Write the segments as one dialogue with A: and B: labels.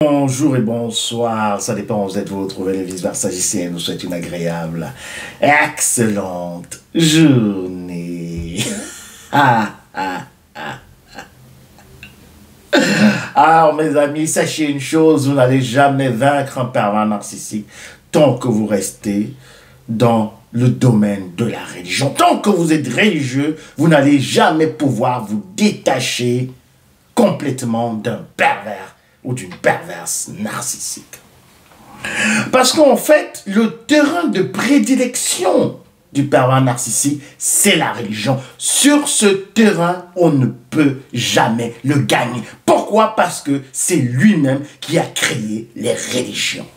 A: Bonjour et bonsoir, ça dépend où vous êtes, vous retrouvez les vice-versa. Ici, nous souhaite une agréable, excellente journée. Alors mes amis, sachez une chose, vous n'allez jamais vaincre un pervers narcissique tant que vous restez dans le domaine de la religion. Tant que vous êtes religieux, vous n'allez jamais pouvoir vous détacher complètement d'un pervers ou d'une perverse narcissique. Parce qu'en fait, le terrain de prédilection du pervers narcissique, c'est la religion. Sur ce terrain, on ne peut jamais le gagner. Pourquoi? Parce que c'est lui-même qui a créé les religions.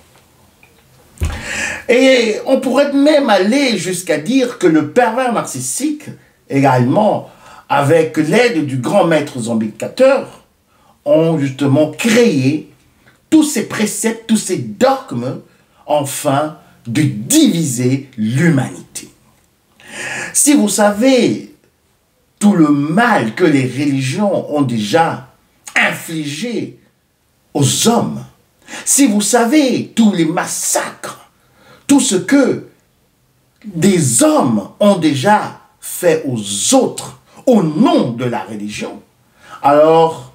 A: Et on pourrait même aller jusqu'à dire que le pervers narcissique, également, avec l'aide du grand maître zombificateur, ont justement créé tous ces préceptes, tous ces dogmes, afin de diviser l'humanité. Si vous savez tout le mal que les religions ont déjà infligé aux hommes, si vous savez tous les massacres, tout ce que des hommes ont déjà fait aux autres au nom de la religion, alors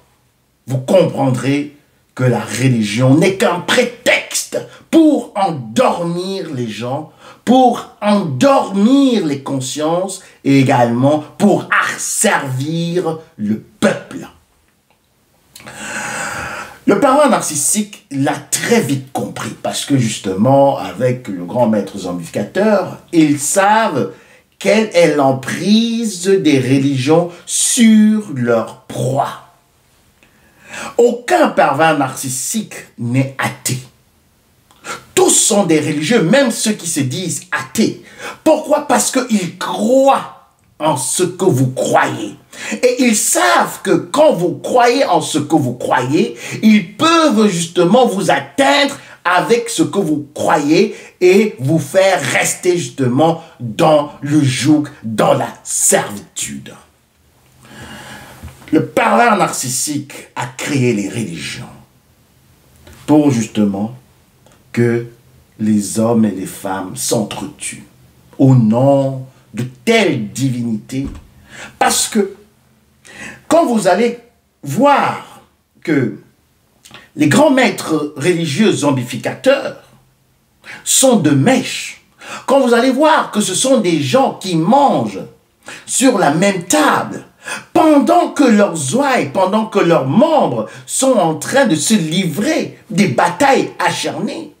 A: vous comprendrez que la religion n'est qu'un prétexte pour endormir les gens, pour endormir les consciences et également pour asservir le peuple. Le pervers narcissique l'a très vite compris parce que justement, avec le grand maître zombificateur, ils savent quelle est l'emprise des religions sur leur proie. Aucun pervers narcissique n'est athée. Tous sont des religieux, même ceux qui se disent athées. Pourquoi? Parce qu'ils croient en ce que vous croyez. Et ils savent que quand vous croyez en ce que vous croyez, ils peuvent justement vous atteindre avec ce que vous croyez et vous faire rester justement dans le joug, dans la servitude. Le pervers narcissique a créé les religions pour justement que les hommes et les femmes s'entretuent au nom de telle divinité. Parce que quand vous allez voir que les grands maîtres religieux zombificateurs sont de mèche, quand vous allez voir que ce sont des gens qui mangent sur la même table, pendant que leurs ouailles, pendant que leurs membres sont en train de se livrer des batailles acharnées.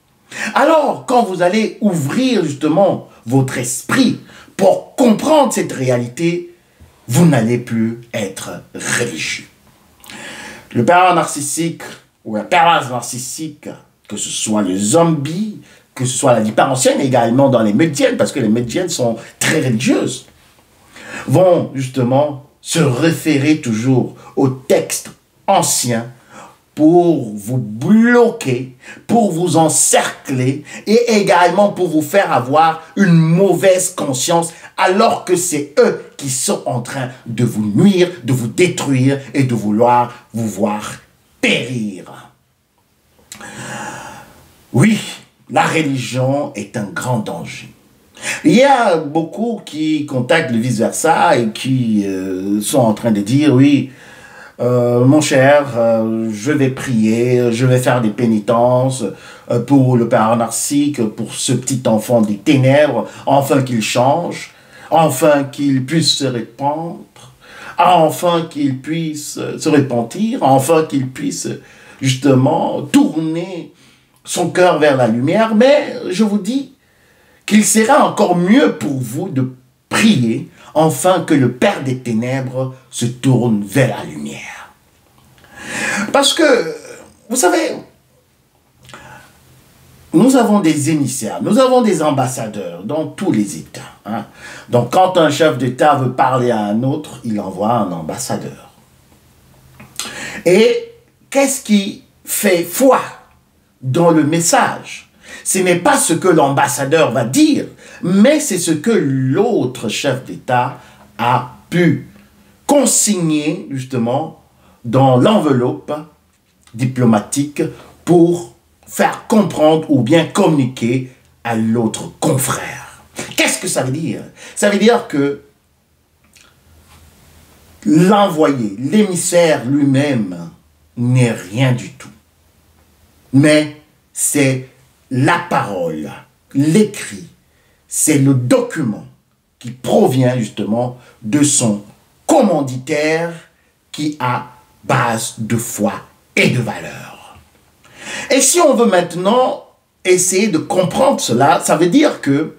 A: Alors, quand vous allez ouvrir justement votre esprit pour comprendre cette réalité, vous n'allez plus être religieux. Le pervers narcissique ou la perverse narcissique, que ce soit le zombie, que ce soit la vipère ancienne, également dans les médiennes, parce que les médiennes sont très religieuses, vont justement se référer toujours aux textes anciens pour vous bloquer, pour vous encercler et également pour vous faire avoir une mauvaise conscience alors que c'est eux qui sont en train de vous nuire, de vous détruire et de vouloir vous voir périr. Oui, la religion est un grand danger. Il y a beaucoup qui contactent le vice-versa et qui sont en train de dire, oui, mon cher, je vais prier, je vais faire des pénitences pour le pervers narcissique, pour ce petit enfant des ténèbres, enfin qu'il change, enfin qu'il puisse se répandre, enfin qu'il puisse se repentir, enfin qu'il puisse justement tourner son cœur vers la lumière. Mais je vous dis qu'il sera encore mieux pour vous de prier, afin que le Père des ténèbres se tourne vers la lumière. Parce que, vous savez, nous avons des émissaires, nous avons des ambassadeurs dans tous les États. Hein. Donc, quand un chef d'État veut parler à un autre, il envoie un ambassadeur. Et qu'est-ce qui fait foi dans le message? Ce n'est pas ce que l'ambassadeur va dire, mais c'est ce que l'autre chef d'État a pu consigner justement dans l'enveloppe diplomatique pour faire comprendre ou bien communiquer à l'autre confrère. Qu'est-ce que ça veut dire? Ça veut dire que l'envoyé, l'émissaire lui-même n'est rien du tout. Mais c'est la parole, l'écrit, c'est le document qui provient justement de son commanditaire qui a base de foi et de valeur. Et si on veut maintenant essayer de comprendre cela, ça veut dire que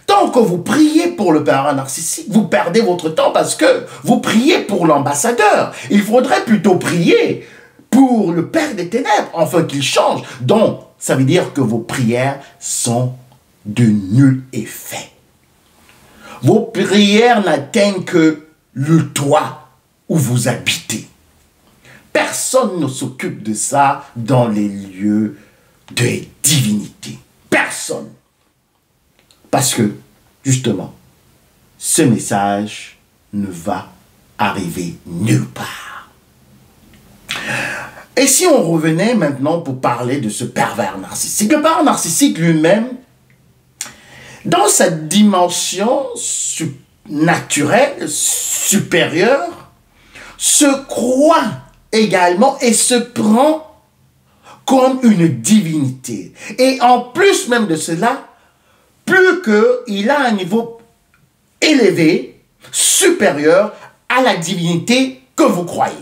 A: tant que vous priez pour le parent narcissique, vous perdez votre temps parce que vous priez pour l'ambassadeur. Il faudrait plutôt prier pour le Père des ténèbres, afin qu'il change. Donc, ça veut dire que vos prières sont de nul effet. Vos prières n'atteignent que le toit où vous habitez. Personne ne s'occupe de ça dans les lieux de divinité. Personne. Parce que, justement, ce message ne va arriver nulle part. Et si on revenait maintenant pour parler de ce pervers narcissique, le pervers narcissique lui-même, dans sa dimension naturelle, supérieure, se croit également et se prend comme une divinité. Et en plus même de cela, plus qu'il a un niveau élevé, supérieur à la divinité que vous croyez.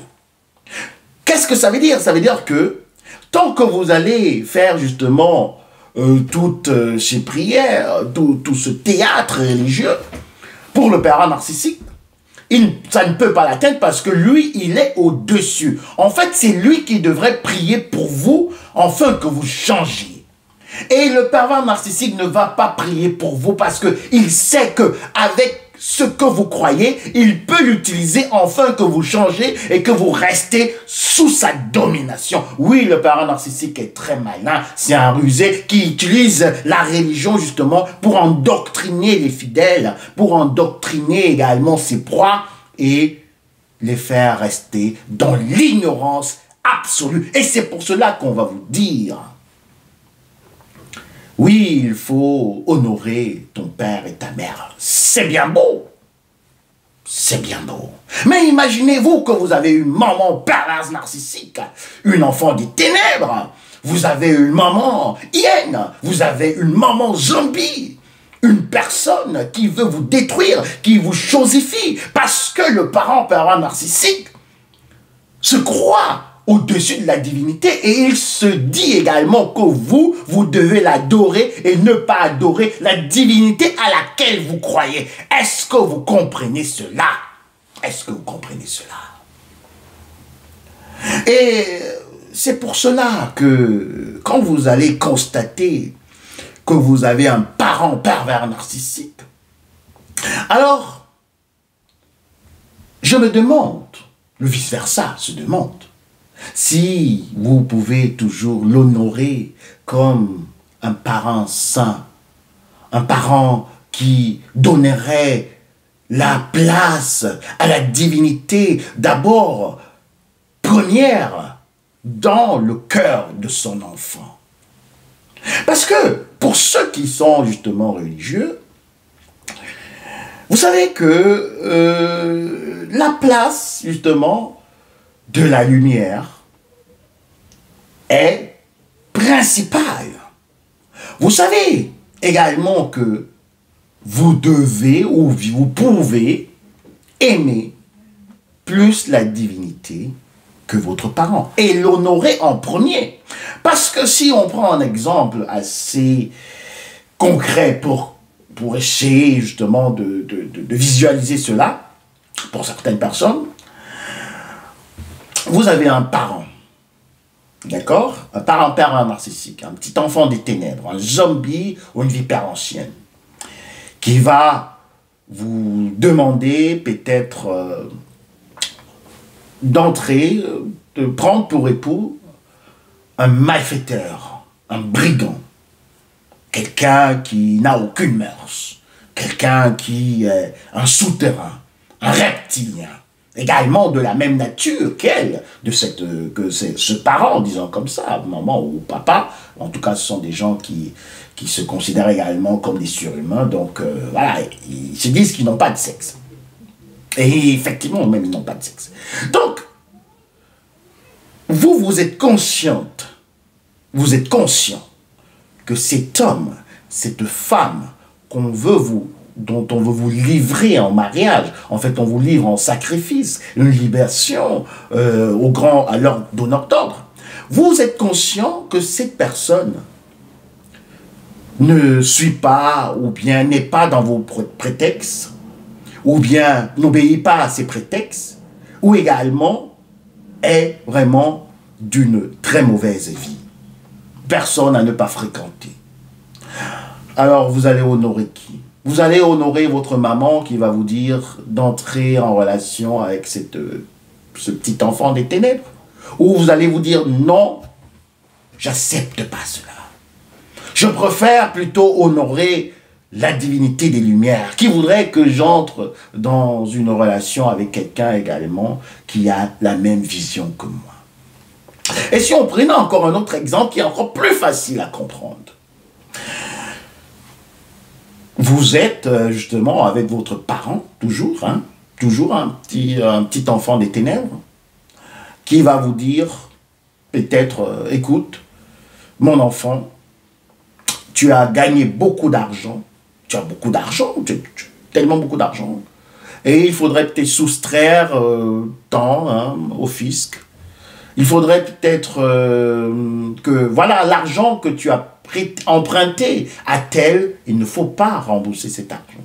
A: Qu'est-ce que ça veut dire? Ça veut dire que tant que vous allez faire justement toutes ces prières, tout ce théâtre religieux, pour le pervers narcissique, ça ne peut pas l'atteindre parce que lui, il est au-dessus. En fait, c'est lui qui devrait prier pour vous afin que vous changiez. Et le pervers narcissique ne va pas prier pour vous parce qu'il sait qu'avec ce que vous croyez, il peut l'utiliser afin que vous changez et que vous restez sous sa domination. Oui, le pervers narcissique est très malin, c'est un rusé qui utilise la religion justement pour endoctriner les fidèles, pour endoctriner également ses proies et les faire rester dans l'ignorance absolue. Et c'est pour cela qu'on va vous dire: oui, il faut honorer ton père et ta mère. C'est bien beau. C'est bien beau. Mais imaginez-vous que vous avez une maman perverse narcissique, une enfant des ténèbres. Vous avez une maman hyène. Vous avez une maman zombie. Une personne qui veut vous détruire, qui vous chosifie. Parce que le parent pervers narcissique se croit au-dessus de la divinité et il se dit également que vous devez l'adorer et ne pas adorer la divinité à laquelle vous croyez. Est-ce que vous comprenez cela? Est-ce que vous comprenez cela? Et c'est pour cela que quand vous allez constater que vous avez un parent pervers narcissique, alors je me demande, le vice-versa se demande, si vous pouvez toujours l'honorer comme un parent saint, un parent qui donnerait la place à la divinité d'abord première dans le cœur de son enfant. Parce que pour ceux qui sont justement religieux, vous savez que la place justement de la lumière est principale. Vous savez également que vous devez ou vous pouvez aimer plus la divinité que votre parent et l'honorer en premier. Parce que si on prend un exemple assez concret pour essayer justement de visualiser cela, pour certaines personnes, vous avez un parent, d'accord? Un parent pervers narcissique, un petit enfant des ténèbres, un zombie ou une vipère ancienne, qui va vous demander peut-être d'entrer, de prendre pour époux un malfaiteur, un brigand, quelqu'un qui n'a aucune mœurs, quelqu'un qui est un souterrain, un reptilien, également de la même nature qu'elle, que ce parent, disons comme ça, maman ou papa. En tout cas, ce sont des gens qui se considèrent également comme des surhumains. Donc, voilà, ils se disent qu'ils n'ont pas de sexe. Et effectivement, même, ils n'ont pas de sexe. Donc, vous êtes consciente, vous êtes conscient que cet homme, cette femme dont on veut vous livrer en mariage, en fait on vous livre en sacrifice, une libération à leur donneur d'ordre. Vous êtes conscient que cette personne ne suit pas ou bien n'est pas dans vos prétextes, ou bien n'obéit pas à ces prétextes, ou également est vraiment d'une très mauvaise vie. Personne à ne pas fréquenter. Alors vous allez honorer qui? Vous allez honorer votre maman qui va vous dire d'entrer en relation avec ce petit enfant des ténèbres? Ou vous allez vous dire non, j'accepte pas cela. Je préfère plutôt honorer la divinité des Lumières, qui voudrait que j'entre dans une relation avec quelqu'un également qui a la même vision que moi. Et si on prenait encore un autre exemple qui est encore plus facile à comprendre. Vous êtes justement avec votre parent, toujours un petit enfant des ténèbres, qui va vous dire, peut-être, écoute, mon enfant, tu as gagné beaucoup d'argent, tellement beaucoup d'argent, et il faudrait peut-être soustraire tant au fisc. Il faudrait peut-être que, voilà, l'argent que tu as emprunté à tel, il ne faut pas rembourser cet argent.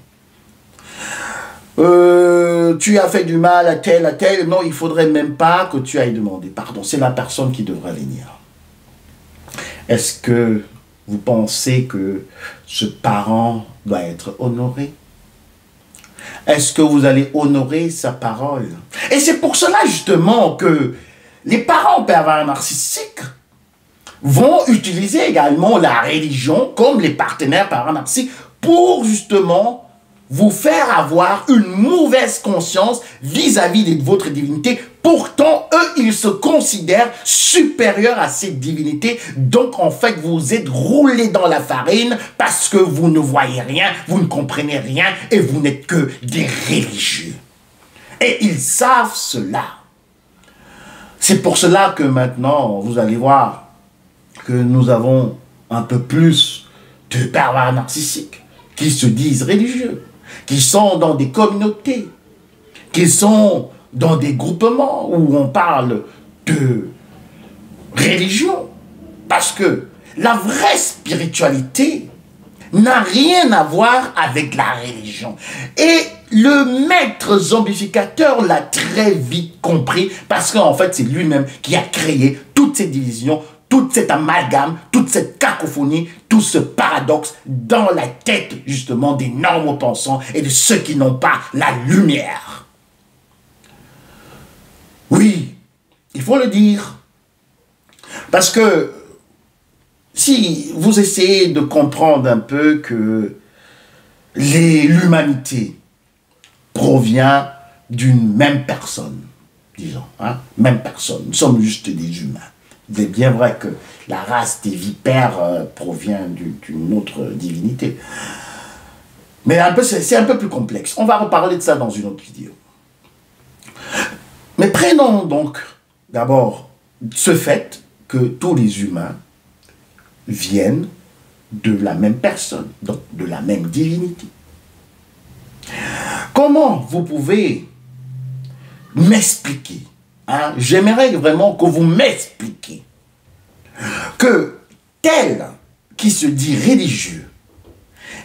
A: Tu as fait du mal à tel, non, il ne faudrait même pas que tu ailles demander pardon. C'est la personne qui devrait venir. Est-ce que vous pensez que ce parent doit être honoré? Est-ce que vous allez honorer sa parole? Et c'est pour cela justement que les parents pervers narcissiques vont utiliser également la religion comme les partenaires pervers narcissiques pour justement vous faire avoir une mauvaise conscience vis-à-vis de votre divinité. Pourtant, eux, ils se considèrent supérieurs à cette divinité. Donc, en fait, vous êtes roulés dans la farine parce que vous ne voyez rien, vous ne comprenez rien et vous n'êtes que des religieux. Et ils savent cela. C'est pour cela que maintenant, vous allez voir que nous avons un peu plus de pervers narcissiques qui se disent religieux, qui sont dans des communautés, qui sont dans des groupements où on parle de religion. Parce que la vraie spiritualité n'a rien à voir avec la religion. Et le maître zombificateur l'a très vite compris parce qu'en fait, c'est lui-même qui a créé toutes ces divisions, toute cette amalgame, toute cette cacophonie, tout ce paradoxe dans la tête justement des normaux-pensants et de ceux qui n'ont pas la lumière. Oui, il faut le dire. Parce que si vous essayez de comprendre un peu que l'humanité provient d'une même personne, disons, même personne, nous sommes juste des humains. Il est bien vrai que la race des vipères provient d'une autre divinité. Mais c'est un peu plus complexe. On va reparler de ça dans une autre vidéo. Mais prenons donc d'abord ce fait que tous les humains viennent de la même personne, donc de la même divinité. Comment vous pouvez m'expliquer, j'aimerais vraiment que vous m'expliquiez que tel qui se dit religieux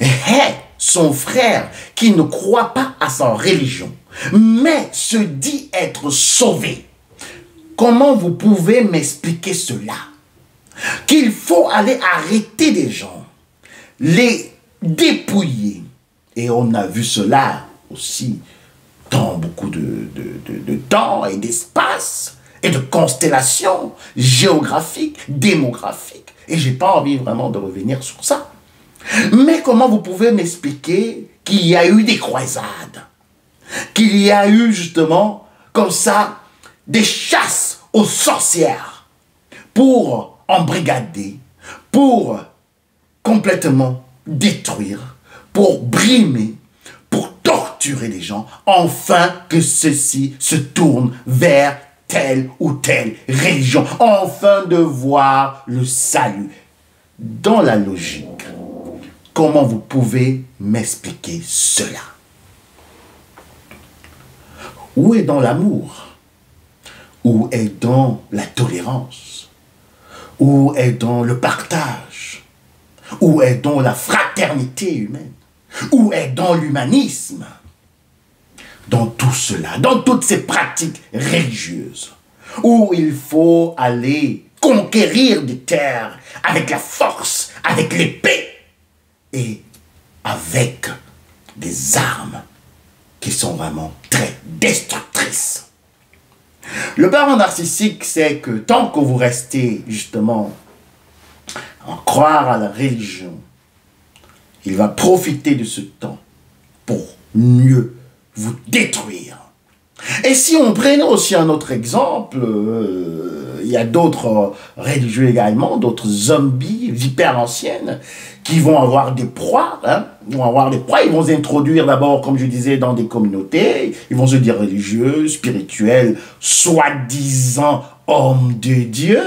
A: est son frère qui ne croit pas à sa religion, mais se dit être sauvé. Comment vous pouvez m'expliquer cela? Qu'il faut aller arrêter des gens, les dépouiller. Et on a vu cela aussi dans beaucoup de temps et d'espace et de constellations géographiques, démographiques. Et je n'ai pas envie vraiment de revenir sur ça. Mais comment vous pouvez m'expliquer qu'il y a eu des croisades, qu'il y a eu justement comme ça des chasses aux sorcières pour embrigader, pour complètement détruire, pour brimer, pour torturer les gens, afin que ceux-ci se tournent vers telle ou telle religion, afin de voir le salut. Dans la logique, comment vous pouvez m'expliquer cela? Où est dans l'amour? Où est dans la tolérance? Où est dans le partage? Où est dans la fraternité humaine? Où est dans l'humanisme? Dans tout cela, dans toutes ces pratiques religieuses, où il faut aller conquérir des terres avec la force, avec l'épée et avec des armes qui sont vraiment très destructrices. Le parent narcissique, c'est que tant que vous restez justement en croire à la religion, il va profiter de ce temps pour mieux vous détruire. Et si on prenait aussi un autre exemple, il y a d'autres religieux également, d'autres zombies, vipères anciennes, qui vont avoir des proies, ils vont s'introduire d'abord, comme je disais, dans des communautés, ils vont se dire religieux, spirituels, soi-disant hommes de Dieu,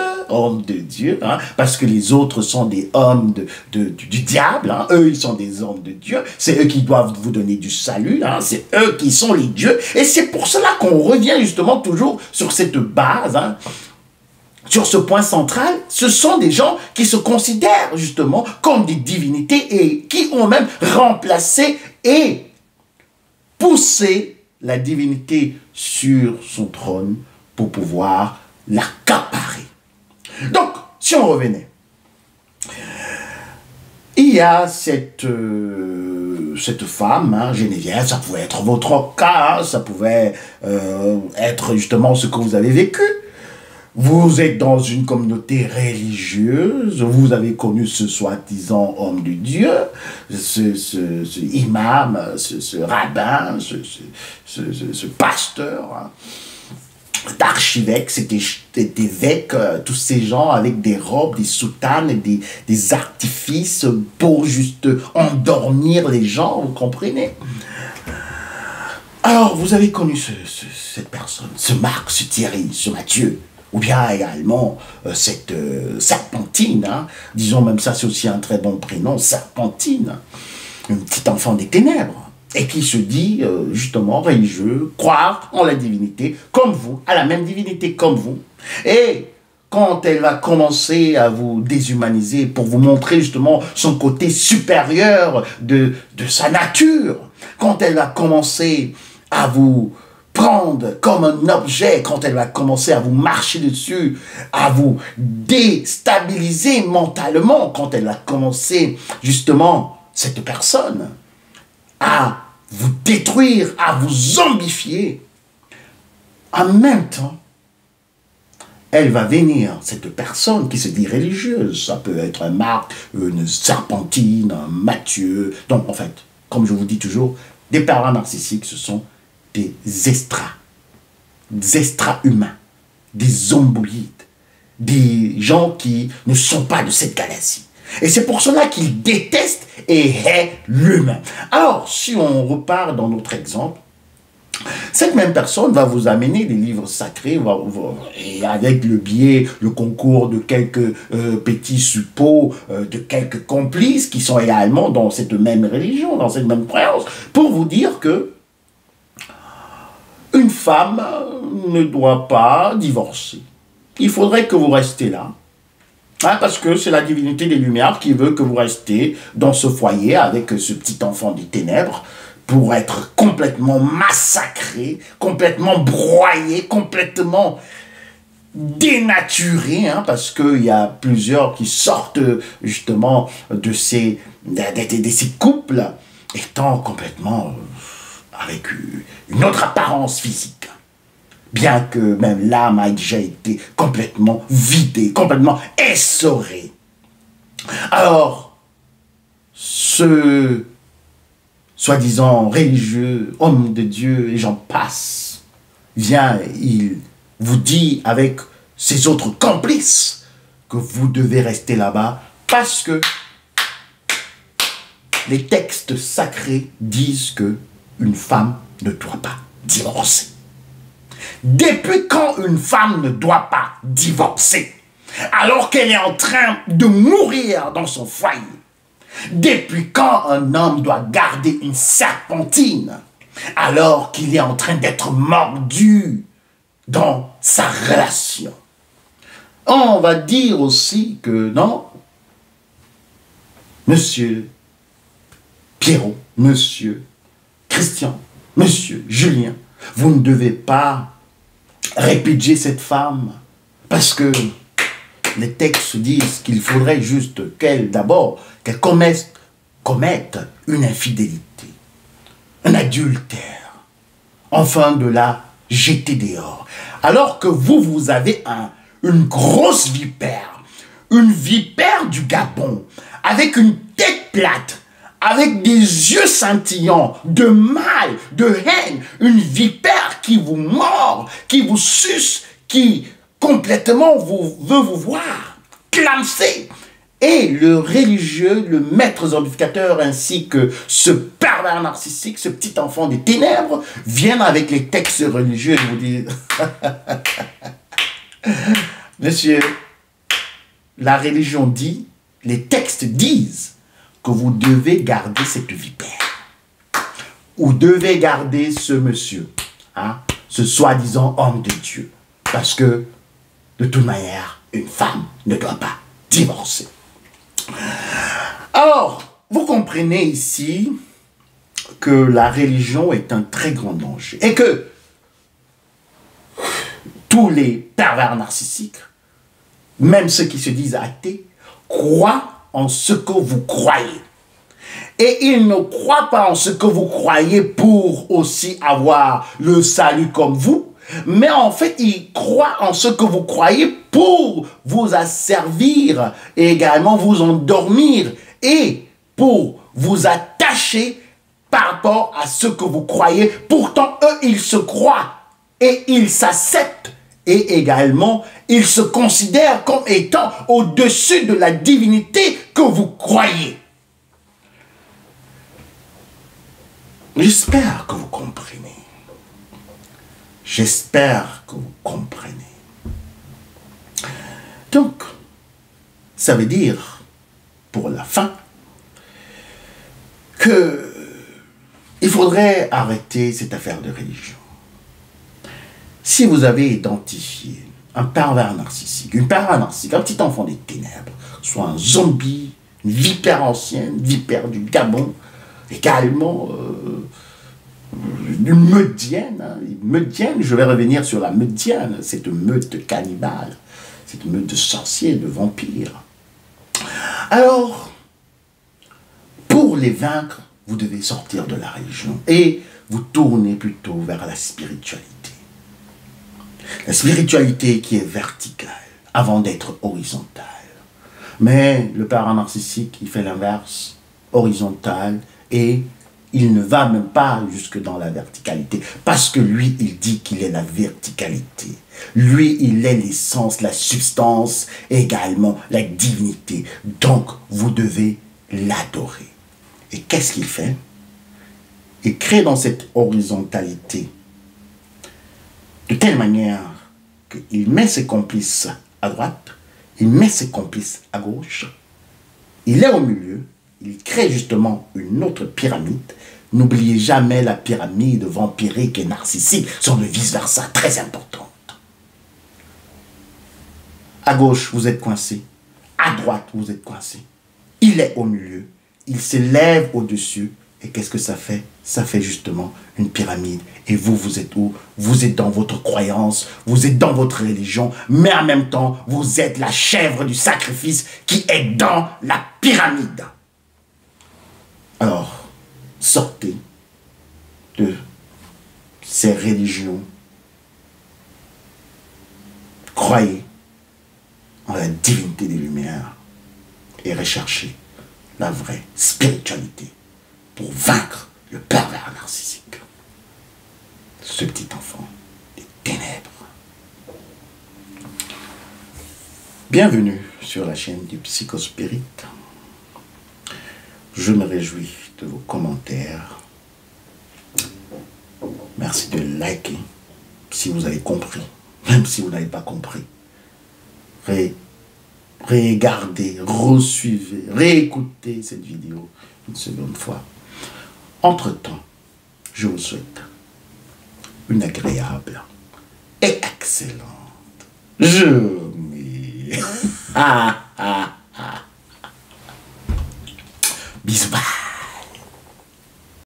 A: parce que les autres sont des hommes du diable, eux ils sont des hommes de Dieu, c'est eux qui doivent vous donner du salut, c'est eux qui sont les dieux, et c'est pour cela qu'on revient justement toujours sur cette base, sur ce point central. Ce sont des gens qui se considèrent justement comme des divinités et qui ont même remplacé et poussé la divinité sur son trône pour pouvoir l'accaparer. Donc, si on revenait, il y a cette femme, Geneviève, ça pouvait être votre cas, ça pouvait être justement ce que vous avez vécu. Vous êtes dans une communauté religieuse, vous avez connu ce soi-disant homme de Dieu, ce imam, ce rabbin, ce pasteur, d'archevêque, c'était évêque, tous ces gens avec des robes, des soutanes, des artifices pour juste endormir les gens, vous comprenez? Alors, vous avez connu cette personne, ce Marc, ce Thierry, ce Mathieu, ou bien également cette Serpentine, disons même ça, c'est aussi un très bon prénom, Serpentine, un petit enfant des ténèbres, et qui se dit justement religieux, croire en la divinité comme vous, à la même divinité comme vous. Et quand elle va commencer à vous déshumaniser pour vous montrer justement son côté supérieur de sa nature, quand elle va commencer à vous prendre comme un objet, quand elle va commencer à vous marcher dessus, à vous déstabiliser mentalement, quand elle va commencer justement, cette personne, à vous détruire, à vous zombifier, en même temps, elle va venir, cette personne qui se dit religieuse, ça peut être un Marc, une Serpentine, un Mathieu, donc en fait, comme je vous dis toujours, des parents narcissiques, ce sont des extra-humains, des zomboïdes, des gens qui ne sont pas de cette galaxie. Et c'est pour cela qu'ils détestent et haïssent l'humain. Alors, si on repart dans notre exemple, cette même personne va vous amener des livres sacrés, et avec le biais, le concours de quelques petits suppôts, de quelques complices qui sont également dans cette même religion, dans cette même croyance, pour vous dire que une femme ne doit pas divorcer. Il faudrait que vous restez là. Parce que c'est la divinité des Lumières qui veut que vous restez dans ce foyer avec ce petit enfant des ténèbres pour être complètement massacré, complètement broyé, complètement dénaturé, parce qu'il y a plusieurs qui sortent justement de ces couples étant complètement avec une autre apparence physique. Bien que même l'âme a déjà été complètement vidée, complètement essorée. Alors, ce soi-disant religieux, homme de Dieu, et j'en passe, vient, il vous dit avec ses autres complices que vous devez rester là-bas parce que les textes sacrés disent que une femme ne doit pas divorcer. Depuis quand une femme ne doit pas divorcer alors qu'elle est en train de mourir dans son foyer? Depuis quand un homme doit garder une serpentine alors qu'il est en train d'être mordu dans sa relation? On va dire aussi que non, monsieur Pierrot, monsieur Christian, monsieur Julien, vous ne devez pas répudier cette femme parce que les textes disent qu'il faudrait juste qu'elle commette une infidélité, un adultère, enfin de la jeter dehors. Alors que vous avez une grosse vipère, une vipère du Gabon, avec une tête plate, avec des yeux scintillants, de mal, de haine, une vipère qui vous mord, qui vous suce, qui complètement veut vous voir clamser. Et le religieux, le maître zombificateur, ainsi que ce pervers narcissique, ce petit enfant des ténèbres, viennent avec les textes religieux et vous disent monsieur, la religion dit, les textes disent que vous devez garder cette vipère. Vous devez garder ce monsieur, hein, ce soi-disant homme de Dieu. Parce que, de toute manière, une femme ne doit pas divorcer. Alors, vous comprenez ici que la religion est un très grand danger. Et que tous les pervers narcissiques, même ceux qui se disent athées, croient en ce que vous croyez. Et ils ne croient pas en ce que vous croyez pour aussi avoir le salut comme vous, mais en fait, ils croient en ce que vous croyez pour vous asservir et également vous endormir et pour vous attacher par rapport à ce que vous croyez. Pourtant, eux, ils se croient et ils s'acceptent et également, ils se considèrent comme étant au-dessus de la divinité que vous croyez. J'espère que vous comprenez. J'espère que vous comprenez. Donc, ça veut dire, pour la fin, que il faudrait arrêter cette affaire de religion. Si vous avez identifié un pervers narcissique, un petit enfant des ténèbres, soit un zombie, une vipère ancienne, une vipère du Gabon, également une meudienne, je vais revenir sur la meudienne, cette meute cannibale, cette meute de sorciers, de vampires. Alors, pour les vaincre, vous devez sortir de la religion et vous tourner plutôt vers la spiritualité. La spiritualité qui est verticale avant d'être horizontale. Mais le pervers narcissique, il fait l'inverse, horizontal, et il ne va même pas jusque dans la verticalité. Parce que lui, il dit qu'il est la verticalité. Lui, il est l'essence, la substance, et également la divinité. Donc, vous devez l'adorer. Et qu'est-ce qu'il fait? Il crée dans cette horizontalité de telle manière qu'il met ses complices à droite, il met ses complices à gauche, il est au milieu, il crée justement une autre pyramide. N'oubliez jamais la pyramide vampirique et narcissique, sont de vice-versa très importantes. À gauche, vous êtes coincé, à droite, vous êtes coincé. Il est au milieu, il s'élève au-dessus. Et qu'est-ce que ça fait? Ça fait justement une pyramide. Et vous, vous êtes où? Vous êtes dans votre croyance, vous êtes dans votre religion, mais en même temps, vous êtes la chèvre du sacrifice qui est dans la pyramide. Alors, sortez de ces religions. Croyez en la divinité des Lumières et recherchez la vraie spiritualité pour vaincre le pervers narcissique. Ce petit enfant des ténèbres. Bienvenue sur la chaîne du Psychospirit. Je me réjouis de vos commentaires. Merci de liker si vous avez compris, même si vous n'avez pas compris. Regardez, resuivez, réécoutez cette vidéo une seconde fois. Entre-temps, je vous souhaite une agréable et excellente journée. Bisous.